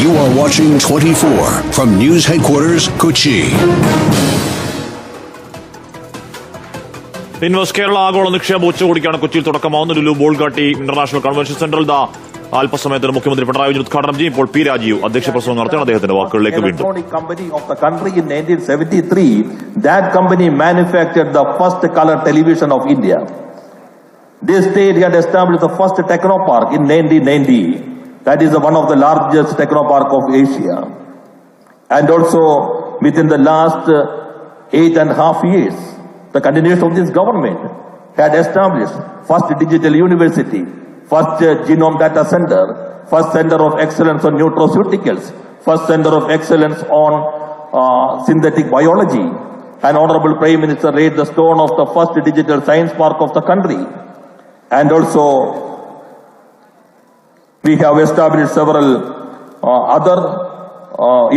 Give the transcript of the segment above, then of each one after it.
You are watching 24 from News Headquarters, Kochi. Invest Kerala ആഗോള നിക്ഷേപ ഉച്ചകോടിക്കാണ് കൊച്ചിയിൽ തുടക്കമാവുന്ന ലുലു ബോൾഗാട്ടി ഇന്റർനാഷണൽ കൺവെൻഷൻ സെന്ററിൽ അല്പസമയത്തിന് മുഖ്യമന്ത്രി പിണറായി വിജയൻ ഉദ്ഘാടനം ചെയ്യും. ഇപ്പോൾ പി രാജീവ് അധ്യക്ഷ പ്രസംഗം നടത്തിയാണ്. അദ്ദേഹത്തിന്റെ വാക്കുകളിലേക്ക് വീണ്ടും. Company of the country in 1973, that company manufactured the first color television of India. This state had established the first technopark in 1990. That is one of the largest technopark of Asia. And also within the last 8.5 years, the continuation of this government had established first digital university, first genome data center, first center of excellence on nutraceuticals, first center of excellence on synthetic biology. And Honorable Prime Minister laid the stone of the first digital science park of the country. And also we have established several other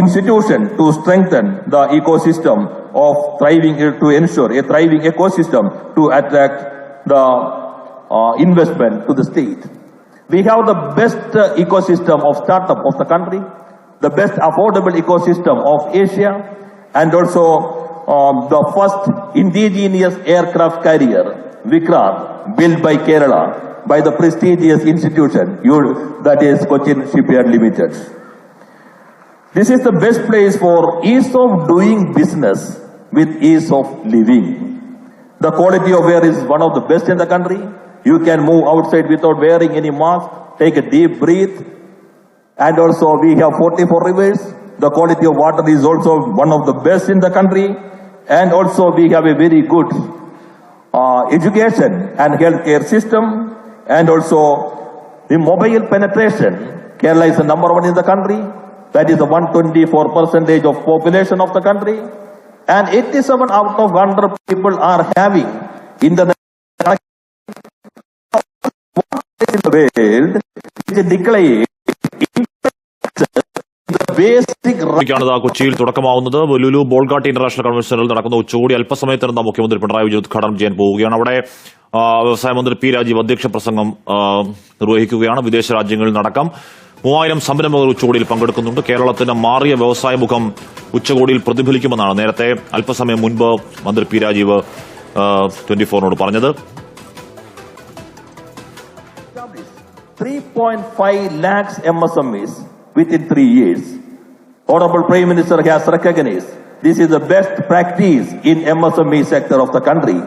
institutions to strengthen the ecosystem of thriving, to ensure a thriving ecosystem to attract the investment to the state. We have the best ecosystem of startup of the country, the best affordable ecosystem of Asia, and also the first indigenous aircraft carrier, Vikrant, built by Kerala, by the prestigious institution, that is Cochin Shipyard Limited. This is the best place for ease of doing business with ease of living. The quality of air is one of the best in the country. You can move outside without wearing any mask, take a deep breath. And also we have 44 rivers. The quality of water is also one of the best in the country. And also we have a very good education and healthcare system. And also the mobile penetration. Kerala is the number one in the country. That is the 124% of population of the country. And 87 out of 100 people are having internet in the world which declares the basic right. കൊച്ചിയിൽ തുടക്കമാവുന്നത് Lulu Bolgatty international convention സെന്ററിൽ നടക്കുന്ന ഉച്ചകോടി അല്പസമയത്തിനകം മുഖ്യമന്ത്രി പിണറായി വിജയൻ ഉദ്ഘാടനം ചെയ്യാൻ പോവുകയാണ്. അവിടെ വ്യവസായ മന്ത്രി പി രാജീവ് അധ്യക്ഷ പ്രസംഗം നിർവഹിക്കുകയാണ്. വിദേശ രാജ്യങ്ങളിൽ നടക്കാം 3000 സംരംഭകർ ഉച്ചകോടിയിൽ പങ്കെടുക്കുന്നുണ്ട്. കേരളത്തിന്റെ മാറിയ വ്യവസായ മുഖം ഉച്ചകോടിയിൽ പ്രതിഫലിക്കുമെന്നാണ് നേരത്തെ അല്പസമയം മുൻപ് മന്ത്രി പി രാജീവ് 24നോട് പറഞ്ഞത്. 3.5 lakhs MSMEs within 3 years. Honorable Prime Minister has recognized this is the best practice in MSME sector of the country.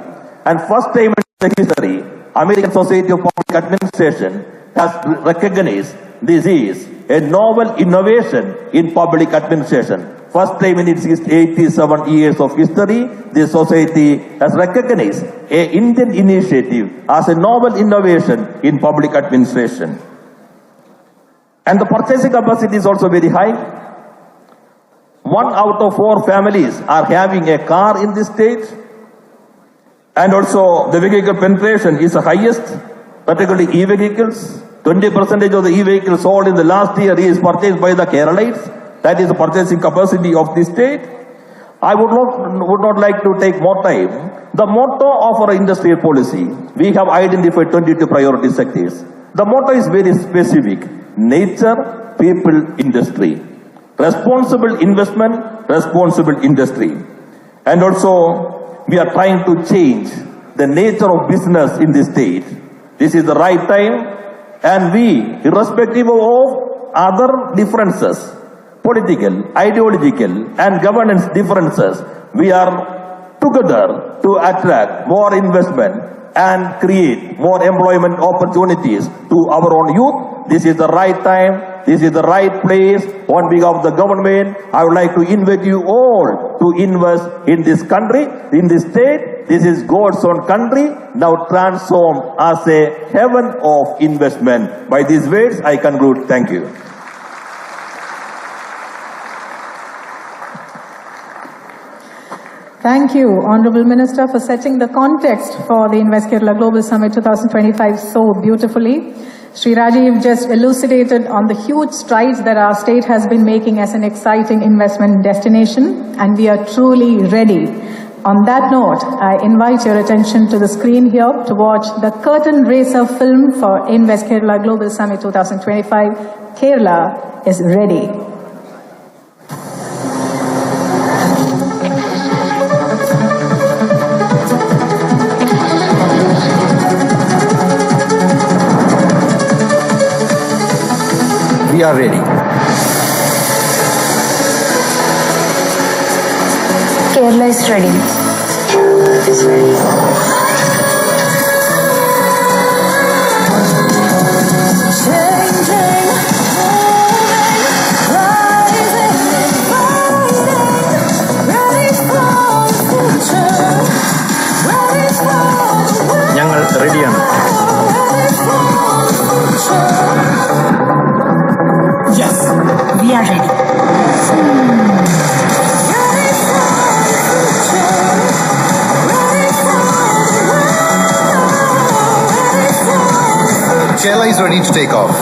And first time in the history, American Society of Public Administration has recognized this is a novel innovation in public administration. First time in its 87 years of history, this society has recognized an Indian initiative as a novel innovation in public administration. And the purchasing capacity is also very high. 1 out of 4 families are having a car in this state. And also the vehicle penetration is the highest, particularly e-vehicles. 20% of the e-vehicles sold in the last year is purchased by the Keralites. That is the purchasing capacity of the state. I would not like to take more time. The motto of our industrial policy, we have identified 22 priority sectors. The motto is very specific: nature, people, industry. Responsible investment, responsible industry. And also we are trying to change the nature of business in this state. This is the right time. And we, irrespective of other differences, political, ideological, and governance differences, we are together to attract more investment and create more employment opportunities to our own youth. This is the right time. This is the right place. On behalf of the government, I would like to invite you all to invest in this country, in this state. This is God's own country, now transformed as a heaven of investment. By these words, I conclude. Thank you. Thank you, Honorable Minister, for setting the context for the Invest Kerala Global Summit 2025 so beautifully. Sri Rajiv just elucidated on the huge strides that our state has been making as an exciting investment destination, and we are truly ready. On that note, I invite your attention to the screen here to watch the curtain raiser film for Invest Kerala Global Summit 2025. Kerala is ready. are ready. Kerala is ready. Is ready. ഞങ്ങൾ റെഡിയാണ്. Yes, we are ready. Kerala is ready to take off.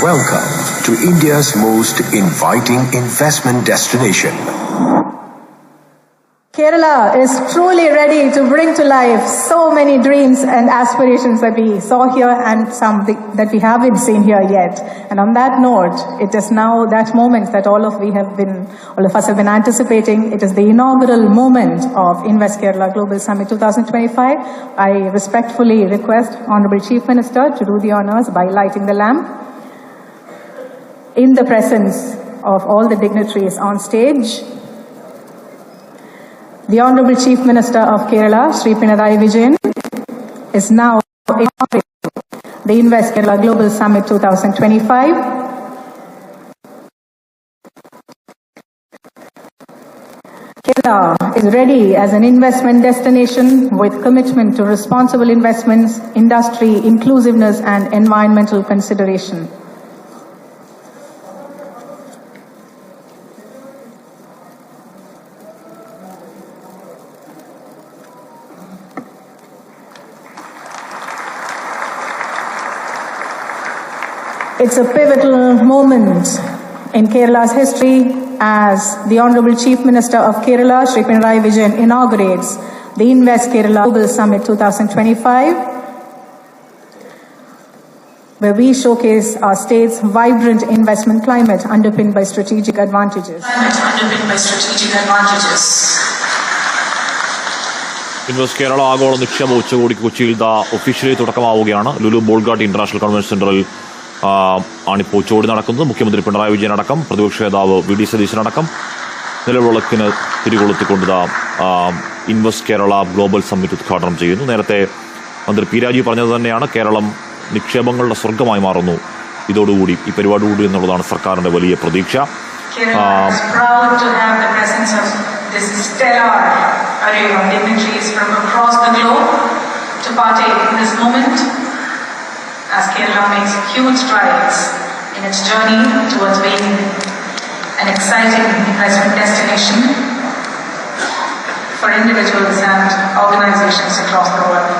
Welcome to India's most inviting investment destination. Kerala is truly ready to bring to life so many dreams and aspirations that we saw here and some that we haven't seen here yet. And on that note, it is now that moment that all of us have been anticipating. It is the inaugural moment of Invest Kerala Global Summit 2025. I respectfully request Honorable Chief Minister to do the honors by lighting the lamp. In the presence of all the dignitaries on stage, the Honorable Chief Minister of Kerala, Shri Pinarayi Vijayan, is now inaugurating the Invest Kerala Global Summit 2025. Kerala is ready as an investment destination with commitment to responsible investments, industry, inclusiveness, and environmental consideration. It's a pivotal moment in Kerala's history as the Honorable Chief Minister of Kerala, Shri Pinarayi Vijayan, inaugurates the Invest Kerala Global Summit 2025, where we showcase our state's vibrant investment climate underpinned by strategic advantages. Invest Kerala ആഗോള നിക്ഷേപ ഉച്ചകോടിക്ക് കൊച്ചിയിൽ officially തുടക്കമാവുകയാണ്. Lulu Bolgatty international convention സെന്ററിൽ ആണിപ്പോൾ ഉച്ചകോടി നടക്കുന്നത്. മുഖ്യമന്ത്രി പിണറായി വിജയൻ അടക്കം പ്രതിപക്ഷ നേതാവ് വി ഡി സതീശനടക്കം നിലവിളക്കിന് തിരികൊളുത്തിക്കൊണ്ട് ഇൻവെസ്റ്റ് കേരള ഗ്ലോബൽ സമ്മിറ്റ് ഉദ്ഘാടനം ചെയ്യുന്നു. നേരത്തെ മന്ത്രി പി രാജീവ് പറഞ്ഞത് തന്നെയാണ്, കേരളം നിക്ഷേപങ്ങളുടെ സ്വർഗമായി മാറുന്നു ഇതോടുകൂടി, ഈ പരിപാടിയോടുകൂടി എന്നുള്ളതാണ് സർക്കാരിന്റെ വലിയ പ്രതീക്ഷ. As Kerala makes huge strides in its journey towards being an exciting investment destination for individuals and organizations across the world.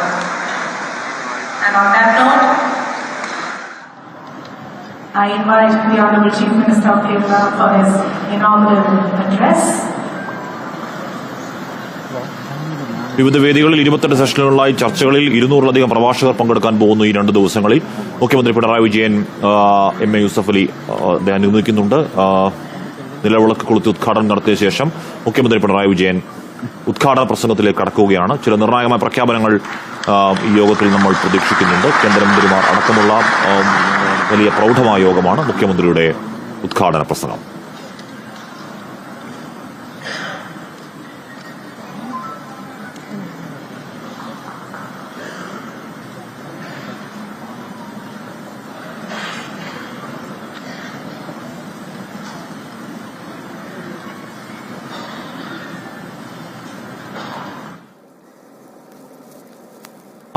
And on that note, I invite the Honorable Chief Minister of Kerala for his inaugural address. വിവിധ വേദികളിൽ 28 സെഷനുകളിലായി ചർച്ചകളിൽ 200-ലധികം പ്രഭാഷകർ പങ്കെടുക്കാൻ പോകുന്നു ഈ 2 ദിവസങ്ങളിൽ. മുഖ്യമന്ത്രി Pinarayi Vijayan, MA. Yusuf Ali അദ്ദേഹം അനുഗമിക്കുന്നുണ്ട്. നിലവിളക്ക് കൊളുത്തി ഉദ്ഘാടനം നടത്തിയ ശേഷം മുഖ്യമന്ത്രി പിണറായി വിജയൻ ഉദ്ഘാടന പ്രസംഗത്തിലേക്ക് കടക്കുകയാണ്. ചില നിർണായകമായ പ്രഖ്യാപനങ്ങൾ ഈ യോഗത്തിൽ നമ്മൾ പ്രതീക്ഷിക്കുന്നുണ്ട്. കേന്ദ്രമന്ത്രിമാർ അടക്കമുള്ള വലിയ പ്രൗഢമായ യോഗമാണ് മുഖ്യമന്ത്രിയുടെ ഉദ്ഘാടന പ്രസംഗം.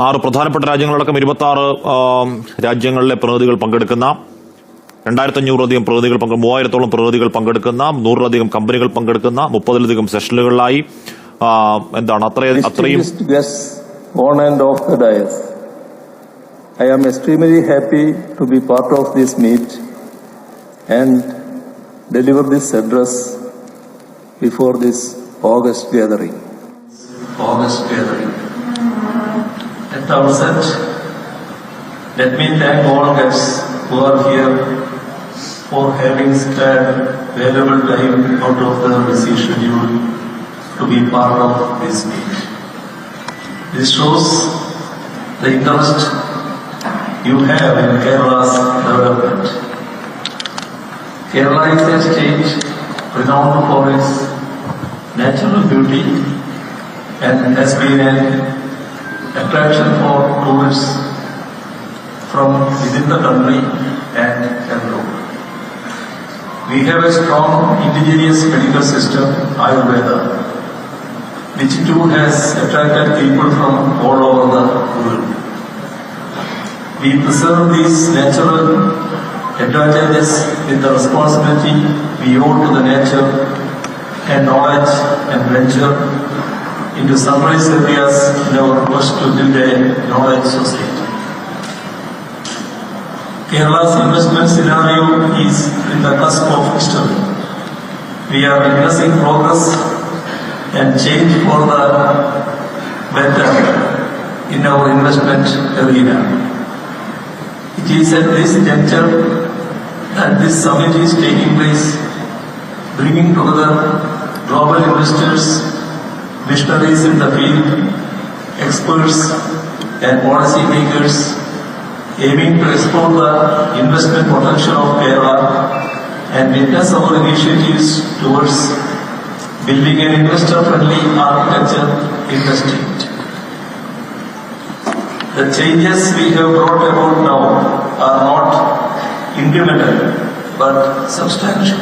ആറ് പ്രധാനപ്പെട്ട രാജ്യങ്ങളടക്കം 26 രാജ്യങ്ങളിലെ പ്രതിനിധികൾ പങ്കെടുക്കുന്ന 2500-ലധികം പ്രതിനിധികൾ 3000-ഓളം പ്രതിനിധികൾ പങ്കെടുക്കുന്ന 100-ലധികം കമ്പനികൾ പങ്കെടുക്കുന്ന 30-ലധികം സെഷനുകളിലായി അത്രയും on and off the dais. I am extremely happy to be part of this meet and deliver this address before this August gathering. At the outset, let me thank all guests who are here for having spared valuable time out of their busy schedule to be part of this meet. This shows the interest you have in Kerala's development. Kerala is a state renowned for its natural beauty and has been an attraction for tourists from within the country and abroad. We have a strong indigenous medical system, Ayurveda, which too has attracted people from all over the world. We preserve these natural advantages with the responsibility we owe to the nature and knowledge and venture into sunrise areas in our quest to build a knowledge society. Kerala's investment scenario is in the cusp of history. We are witnessing progress and change for the better in our investment arena. It is at this juncture that this summit is taking place, bringing together global investors, visionaries in the field, experts and policy makers, aiming to explore the investment potential of Kerala and witness our initiatives towards building an investor-friendly architecture in the state. The changes we have brought about now are not incremental but substantial.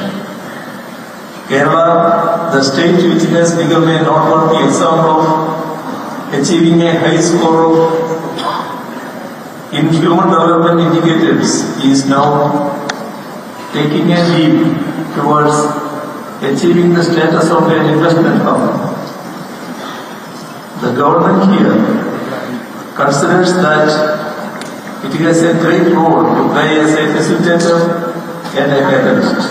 Kerala, the state which has become a noteworthy example of achieving a high score of in human development indicators, is now taking a leap towards achieving the status of an investment hub. The government here considers that it has a great role to play as a facilitator and a catalyst.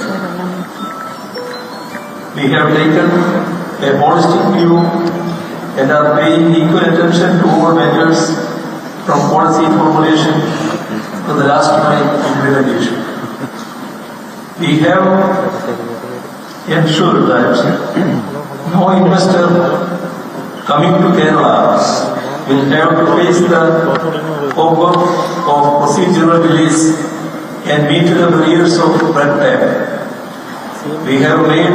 We have taken a holistic view and are paying equal attention to all matters from policy formulation to the last mile implementation. We have ensured that no investor coming to Kerala will have to face the homework of procedural delays and meet the barriers of red tape. We have made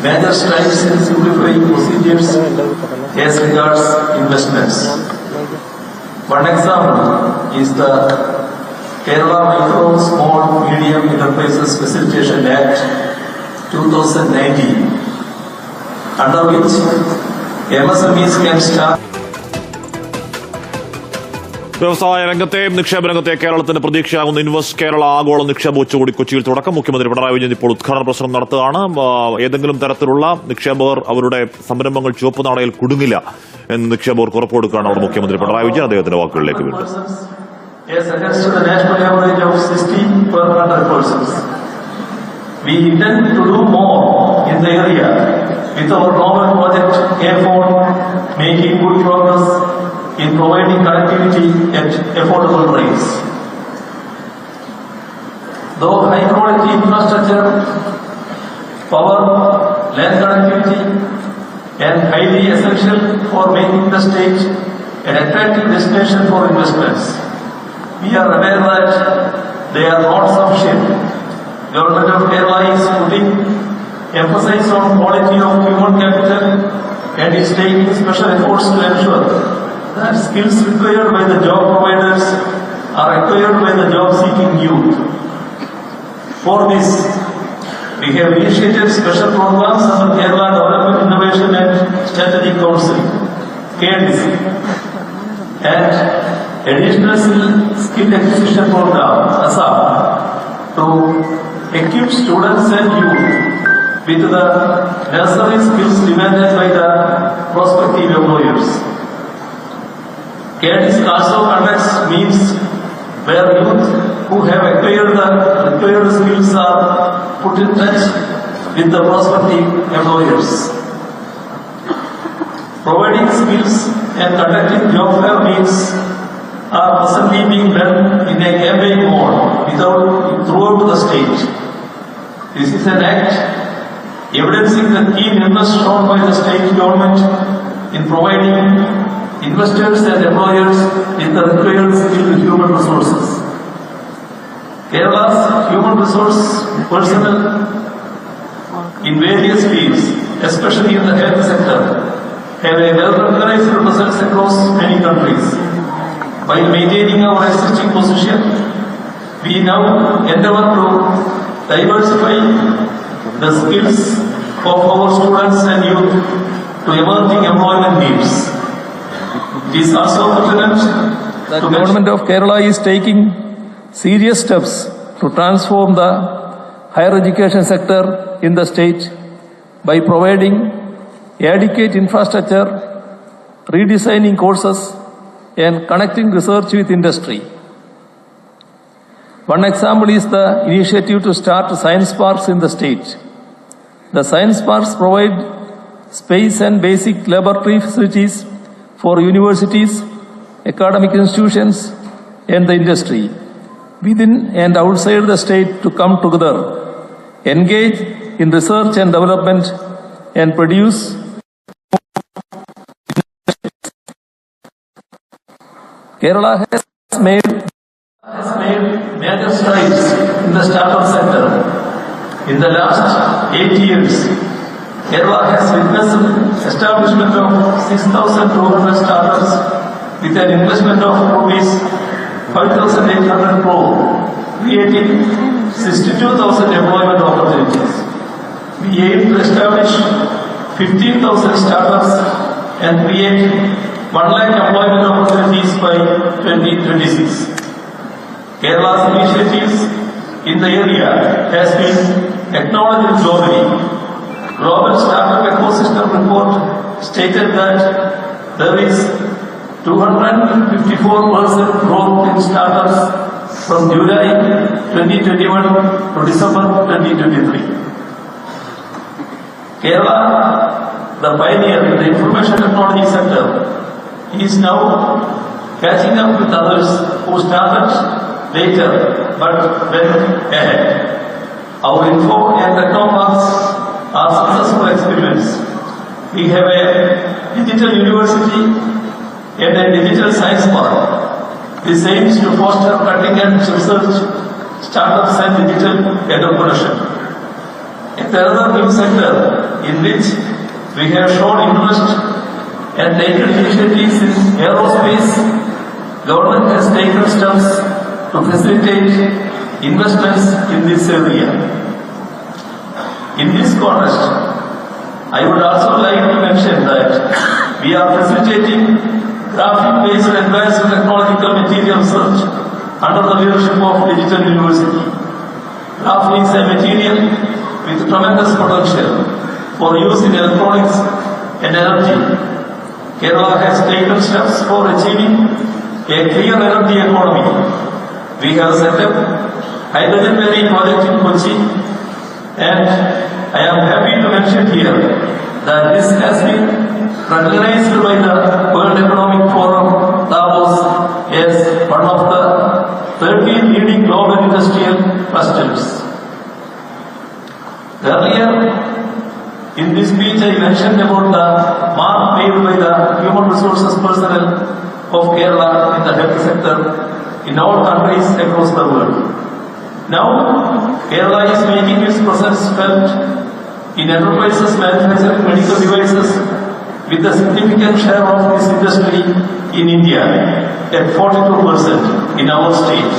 major strides in simplifying procedures as regards investments. One example is the Kerala Micro, Small, Medium Enterprises Facilitation Act 2019, under which MSMEs can start. വ്യവസായ രംഗത്തെയും നിക്ഷേപ രംഗത്തെ കേരളത്തിന്റെ പ്രതീക്ഷയാകുന്ന invest Kerala ആഗോള നിക്ഷേപ ഉച്ചകോടി കൊച്ചിയിൽ തുടക്കം. മുഖ്യമന്ത്രി പിണറായി വിജയൻ ഇപ്പോൾ ഉദ്ഘാടന പ്രസംഗം നടത്തുകയാണ്. ഏതെങ്കിലും തരത്തിലുള്ള നിക്ഷേപകർ അവരുടെ സംരംഭങ്ങൾ ചുവപ്പ് നാണയിൽ കുടുങ്ങില്ല എന്ന് നിക്ഷേപകർക്ക് ഉറപ്പുകൊടുക്കുകയാണ് അവിടെ മുഖ്യമന്ത്രി പിണറായി വിജയൻ. അദ്ദേഹത്തിന്റെ വാക്കുകളിലേക്ക് വീണ്ടും. We intend to do more in the area with our novel project K4 making good progress in providing connectivity at affordable rates. Though high quality infrastructure, power, land connectivity and highly essential for making the state an attractive destination for investments, we are aware that they are not sufficient. Government of Kerala is putting emphasis on quality of human capital and is taking special efforts to ensure that skills required by the job providers are acquired by the job-seeking youth. For this, we have initiated special programs under Kerala Development Innovation and Strategic Council (KSIDC) and additional skill acquisition program (ASAP) to equip students and youth with the necessary skills demanded by the prospective employers. KSIDC also conducts meets where youth who have acquired the required skills are put in touch with the prospective employers. Providing skills and conducting job fair meets are presently being done in a campaign mode throughout the state. This is an act evidencing the keen interest shown by the state government in providing investors and employers in the required skilled human resources. Kerala's human resource personnel in various fields, especially in the health sector, have a well-recognized presence across many countries. By maintaining our existing position, we now endeavor to diversify the skills of our students and youth to emerging employment needs. It is also pertinent that the government of Kerala is taking serious steps to transform the higher education sector in the state by providing adequate infrastructure, redesigning courses, and connecting research with industry. One example is the initiative to start science parks in the state. The science parks provide space and basic laboratory facilities for universities, academic institutions, and the industry within and outside the state to come together, engage in research and development, and produce Kerala has made major strides in the startup sector. In the last 8 years, Kerala has witnessed establishment of 6,200 startups with an investment of rupees 5,800 crore, creating 62,000 employment opportunities. We aim to establish 15,000 startups and create 1 lakh employment opportunities by 2026. Kerala's initiatives in the area has been acknowledged globally. Global Startup Ecosystem Report stated that there is 254% growth in startups from July 2021 to December 2023. Kerala, the pioneer in the information technology sector, is now catching up with others who started later but went ahead. Our info and techno parks are successful experiments. We have a digital university and a digital science park. This aims to foster cutting-edge research, startups and digital entrepreneurship. Another new sector in which we have shown interest and taken initiatives in aerospace, government has taken steps to facilitate investments in this area. In this context, I would also like to mention that we are facilitating graphene-based advanced technological material research under the leadership of Digital University. Graphene is a material with tremendous potential for use in electronics and energy. Kerala has taken steps for achieving a clear energy economy. We have set up hydrogen marine project in Kochi, and I am happy to mention here that this has been recognized by the World Economic Forum Davos as one of the 30 leading global industrial clusters. Earlier in this speech, I mentioned about the mark made by the human resources personnel of Kerala in the health sector in all countries across the world. Now, Kerala is making its presence felt in enterprises manufacturing medical devices with a significant share of this industry in India at 42% in our state.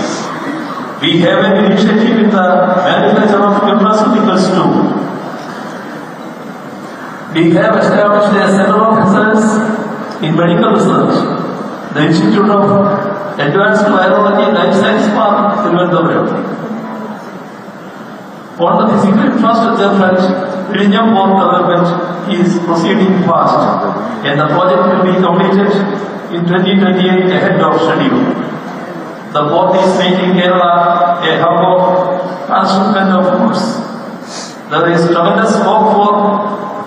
We have an initiative in the manufacture of nutraceuticals too. We have established a center of excellence in medical research, the Institute of Advanced Virology Life Science Park, Thiruvananthapuram. On the physical infrastructure front, Vizhinjam port development is proceeding fast, and the project will be completed in 2028 ahead of schedule. The port is making Kerala a hub of transshipment of goods. There is tremendous scope for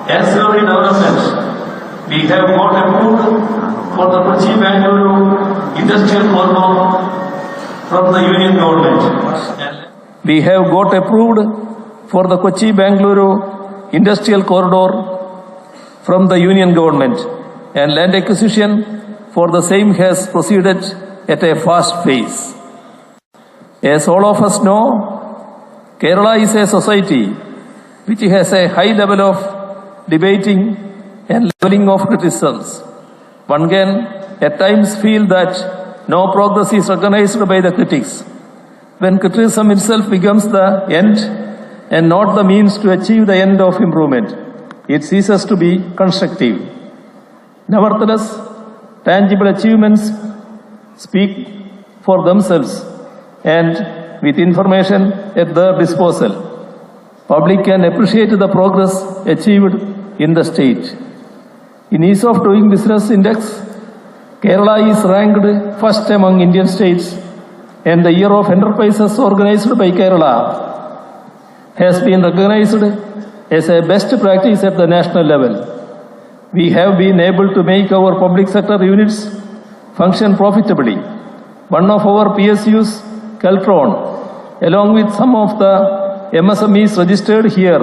ancillary development. We have got approved for the Kochi-Bangalore industrial corridor from the Union government. We have got approved for the Kochi-Bangalore industrial corridor from the Union government, and land acquisition for the same has proceeded at a fast pace. As all of us know, Kerala is a society which has a high level of debating and leveling of criticisms. One can at times feel that no progress is recognized by the critics. When criticism itself becomes the end and not the means to achieve the end of improvement, it ceases to be constructive. Nevertheless, tangible achievements speak for themselves, and with information at their disposal, public can appreciate the progress achieved in the state. In Ease of Doing Business Index, Kerala is ranked first among Indian states, and the Year of Enterprises organized by Kerala has been recognized as a best practice at the national level. We have been able to make our public sector units function profitably. One of our PSUs, Caltron, along with some of the MSMEs registered here,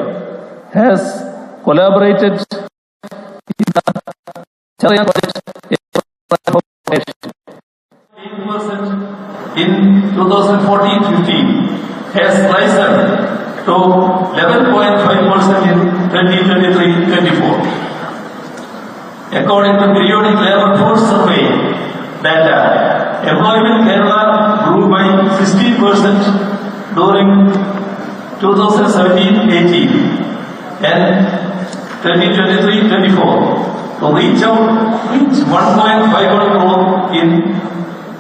has collaborated in the Charya project in 2014-15 has risen to 11.5% in 2023-24. According to periodic labor force survey data, employment in Kerala grew by 16% during 2017-18 and 2023-24 to reach 1.51 crore in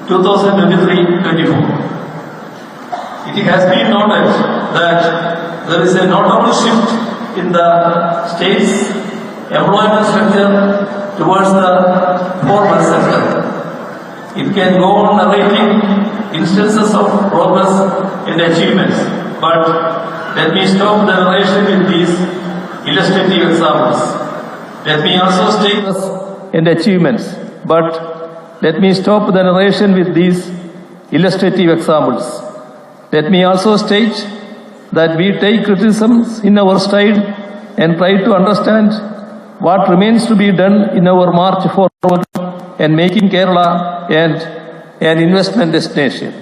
2023-24. It has been noted that there is a notable shift in the state's employment structure towards the formal sector. It can go on narrating instances of progress and achievements, but let me stop the narration with these illustrative examples. Let me also state and achievements, but let me stop the narration with these illustrative examples. Let me also state that we take criticisms in our stride and try to understand what remains to be done in our march forward and making Kerala an investment destination.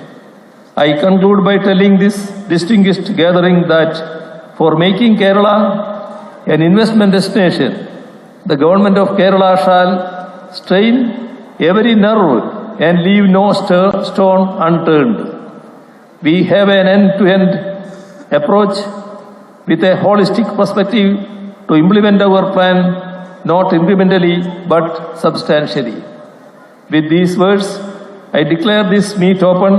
I conclude by telling this distinguished gathering that for making Kerala an investment destination, the government of Kerala shall strain every nerve and leave no stone unturned. We have an end-to-end approach with a holistic perspective to implement our plan, not incrementally but substantially. With these words, I declare this meet open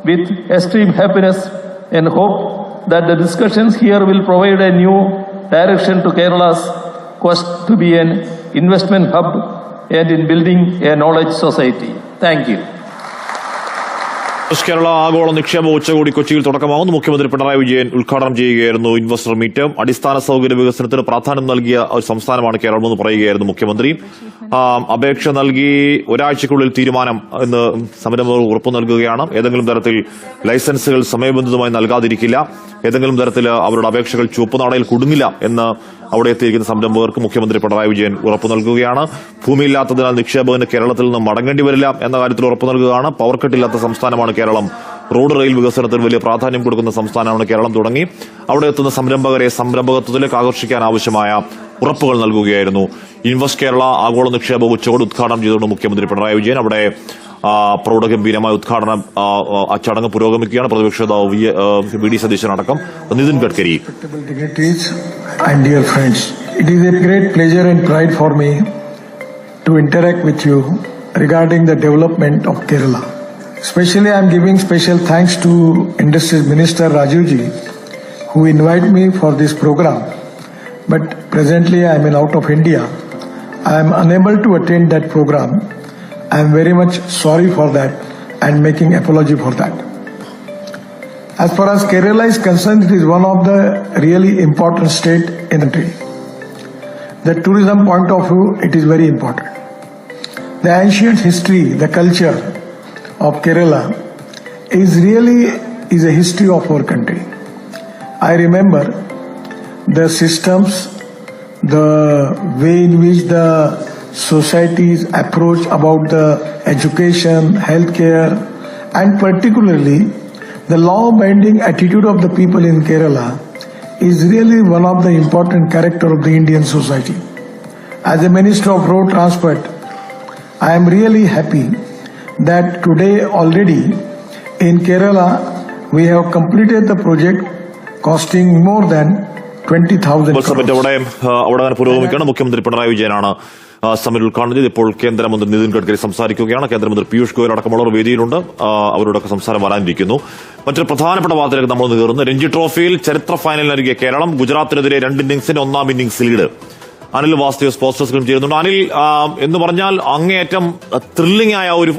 with extreme happiness and hope that the discussions here will provide a new direction to Kerala's quest to be an investment hub and in building a knowledge society. Thank you. Kerala ആഗോള നിക്ഷേപ ഉച്ചകോടി കൊച്ചിയിൽ തുടക്കമാകുന്നു. മുഖ്യമന്ത്രി പിണറായി വിജയൻ ഉദ്ഘാടനം ചെയ്യുകയായിരുന്നു investor meet. അടിസ്ഥാന സൌകര്യ വികസനത്തിന് പ്രാധാന്യം നൽകിയ ഒരു സംസ്ഥാനമാണ് കേരളം എന്ന് പറയുകയായിരുന്നു മുഖ്യമന്ത്രി. അപേക്ഷ നൽകി ഒരാഴ്ചയ്ക്കുള്ളിൽ തീരുമാനം എന്ന് സംരംഭകർ ഉറപ്പു നൽകുകയാണ്. ഏതെങ്കിലും തരത്തിൽ ലൈസൻസുകൾ സമയബന്ധിതമായി നൽകാതിരിക്കില്ല, ഏതെങ്കിലും തരത്തിൽ അവരുടെ അപേക്ഷകൾ ചുവപ്പുനാടയിൽ കുടുങ്ങില്ല എന്ന് അവിടെ എത്തിയിരിക്കുന്ന സംരംഭകർക്ക് മുഖ്യമന്ത്രി പിണറായി വിജയൻ ഉറപ്പു നൽകുകയാണ്. ഭൂമിയില്ലാത്തതിനാൽ നിക്ഷേപകന് കേരളത്തിൽ നിന്ന് മടങ്ങേണ്ടി വരില്ല എന്ന കാര്യത്തിൽ ഉറപ്പു നൽകുകയാണ്. പവർ കട്ടില്ലാത്ത സംസ്ഥാനമാണ് കേരളം. റോഡ് റെയിൽ വികസനത്തിന് വലിയ പ്രാധാന്യം കൊടുക്കുന്ന സംസ്ഥാനമാണ് കേരളം തുടങ്ങി അവിടെ എത്തുന്ന സംരംഭകരെ സംരംഭകത്വത്തിലേക്ക് ആകർഷിക്കാൻ ആവശ്യമായ ഉറപ്പുകൾ നൽകുകയായിരുന്നു. ഇൻവെസ്റ്റ് കേരള ആഗോള നിക്ഷേപ ഉച്ചകോടി ഉദ്ഘാടനം ചെയ്തുകൊണ്ട് മുഖ്യമന്ത്രി പിണറായി വിജയൻ അവിടെ പ്രൗഢഗംഭീരമായ ഉദ്ഘാടനം ചടങ്ങ് പുരോഗമിക്കുകയാണ്. പ്രതിപക്ഷ നേതാവ് വി ഡി സതീശൻ അടക്കം Nitin Gadkari. And dear friends, it is a great pleasure and pride for me to interact with you regarding the development of Kerala. Especially I am giving special thanks to Industries Minister Rajiv ji who invited me for this program. But presently I am out of India. I am unable to attend that program. I am very much sorry for that and making apology for that. As far as Kerala is concerned, it is one of the really important state in the country. The tourism point of view, it is very important. The ancient history, the culture of Kerala is a history of our country. I remember the systems, the way in which the society's approach about the education, healthcare, and particularly the law-binding attitude of the people in Kerala is really one of the important character of the Indian society. As a Minister of Road Transport, I am really happy that today already in Kerala we have completed the project costing more than 20,000 summit അവിടെ പുരോഗമിക്കുകയാണ്. മുഖ്യമന്ത്രി പിണറായി വിജയനാണ് summit ഉദ്ഘാടനം ചെയ്ത് ഇപ്പോൾ കേന്ദ്രമന്ത്രി നിതിൻ ഗഡ്കരി സംസാരിക്കുകയാണ്. കേന്ദ്രമന്ത്രി പീയൂഷ് ഗോയൽ അടക്കമുള്ളവർ വേദിയിലുണ്ട്. അവരോടൊക്കെ സംസാരം വരാനിരിക്കുന്നു. മറ്റൊരു പ്രധാനപ്പെട്ട വാർത്തയിലേക്ക് നമ്മൾ കയറുന്നു. രഞ്ജി ട്രോഫിയിൽ ചരിത്ര ഫൈനലിനരികെ കേരളം. ഗുജറാത്തിനെതിരെ 2 ഇന്നിംഗ്സിന്റെ 1ാം innings lead. Anil Vasudev sports ഡെസ്കിലും ചേരുന്നുണ്ട്. അനിൽ, എന്ന് പറഞ്ഞാൽ അങ്ങേയറ്റം ത്രില്ലിംഗ് ആയ ഒരു